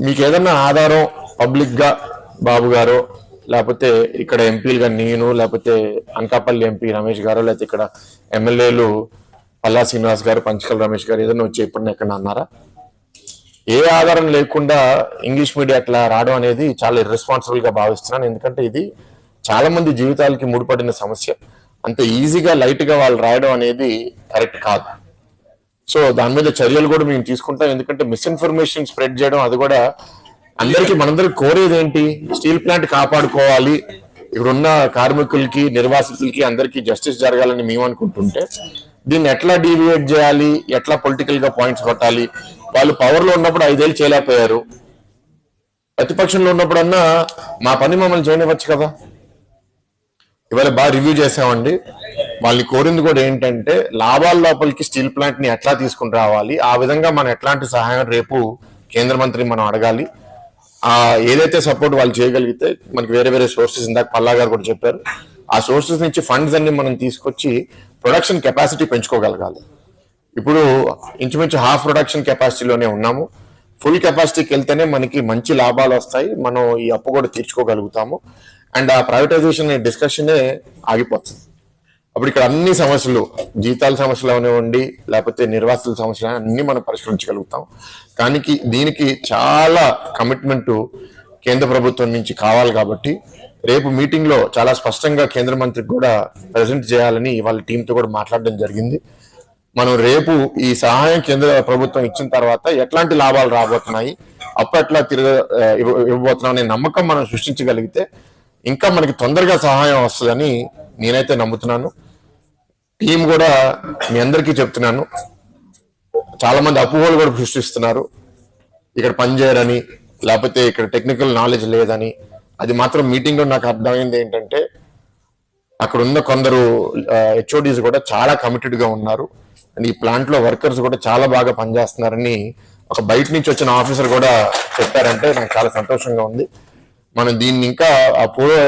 మీకు ఏదన్నా ఆధారం పబ్లిక్ గా బాబు గారు లేకపోతే ఇక్కడ ఎంపీలుగా నేను లేకపోతే అనకాపల్లి ఎంపీ రమేష్ గారు లేకపోతే ఇక్కడ ఎమ్మెల్యేలు పల్లా శ్రీనివాస్ గారు పంచకల్ రమేష్ గారు ఏదైనా వచ్చి ఎప్పుడన్నా ఎక్కడ అన్నారా? ఏ ఆధారం లేకుండా ఇంగ్లీష్ మీడియా అట్లా రావడం అనేది చాలా ఇర్రెస్పాన్సిబుల్ గా భావిస్తున్నాను. ఎందుకంటే ఇది చాలా మంది జీవితాలకి ముడిపడిన సమస్య. అంత ఈజీగా లైట్ గా వాళ్ళు రాయడం అనేది కరెక్ట్ కాదు. సో దాని మీద చర్యలు కూడా మేము తీసుకుంటాం. ఎందుకంటే మిస్ఇన్ఫర్మేషన్ స్ప్రెడ్ చేయడం అది కూడా అందరికీ మనందరికి కోరేది ఏంటి? స్టీల్ ప్లాంట్ కాపాడుకోవాలి, ఇక్కడున్న కార్మికులకి నిర్వాసితులకి అందరికీ జస్టిస్ జరగాలని మేము అనుకుంటుంటే దీన్ని ఎట్లా డీవియేట్ చేయాలి, ఎట్లా పొలిటికల్ గా పాయింట్స్ కొట్టాలి. వాళ్ళు పవర్ లో ఉన్నప్పుడు 5 ఏళ్ళు చేయలేకపోయారు, ప్రతిపక్షంలో ఉన్నప్పుడన్నా మా పని మమ్మల్ని చేయనివ్వచ్చు కదా. ఇవాళ బాగా రివ్యూ చేసామండి. వాళ్ళని కోరింది కూడా ఏంటంటే లాభాల లోపలికి స్టీల్ ప్లాంట్ ని ఎట్లా తీసుకుని రావాలి, ఆ విధంగా మనం ఎట్లాంటి సహాయం రేపు కేంద్ర మంత్రిని మనం అడగాలి. ఏదైతే సపోర్ట్ వాళ్ళు చేయగలిగితే మనకి వేరే వేరే సోర్సెస్, ఇందాక పల్లా గారు కూడా చెప్పారు, ఆ సోర్సెస్ నుంచి ఫండ్స్ అన్ని మనం తీసుకొచ్చి ప్రొడక్షన్ కెపాసిటీ పెంచుకోగలగాలి. ఇప్పుడు ఇంచుమించు హాఫ్ ప్రొడక్షన్ కెపాసిటీలోనే ఉన్నాము. ఫుల్ కెపాసిటీకి వెళ్తేనే మనకి మంచి లాభాలు వస్తాయి, మనం ఈ అప్పు కూడా తీర్చుకోగలుగుతాము. అండ్ ఆ ప్రైవేటైజేషన్ డిస్కషనే ఆగిపోతుంది. అప్పుడు ఇక్కడ అన్ని సమస్యలు, జీతాల సమస్యలు అవనివ్వండి లేకపోతే నిర్వాసితుల సమస్యలు అన్ని మనం పరిష్కరించగలుగుతాం. కానీ దీనికి చాలా కమిట్మెంట్ కేంద్ర ప్రభుత్వం నుంచి కావాలి. కాబట్టి రేపు మీటింగ్ లో చాలా స్పష్టంగా కేంద్ర మంత్రికి కూడా ప్రజెంట్ చేయాలని వాళ్ళ టీంతో కూడా మాట్లాడడం జరిగింది. మనం రేపు ఈ సహాయం కేంద్ర ప్రభుత్వం ఇచ్చిన తర్వాత ఎట్లాంటి లాభాలు రాబోతున్నాయి, అప్పు ఎట్లా ఇవ్వబోతున్నాం అనే నమ్మకం మనం సృష్టించగలిగితే ఇంకా మనకి తొందరగా సహాయం వస్తుందని నేనైతే నమ్ముతున్నాను. టీం కూడా మీ అందరికీ చెప్తున్నాను, చాలా మంది అపోహలు కూడా సృష్టిస్తున్నారు, ఇక్కడ పనిచేయరని లేకపోతే ఇక్కడ టెక్నికల్ నాలెడ్జ్ లేదని. అది మాత్రం మీటింగ్ లో నాకు అర్థమైంది ఏంటంటే అక్కడ ఉన్న కొందరు హెచ్ఓడీస్ కూడా చాలా కమిటెడ్ గా ఉన్నారు. అండ్ ఈ ప్లాంట్ లో వర్కర్స్ కూడా చాలా బాగా పనిచేస్తున్నారని ఒక బయట నుంచి వచ్చిన ఆఫీసర్ కూడా చెప్పారంటే నాకు చాలా సంతోషంగా ఉంది. మనం దీన్ని ఇంకా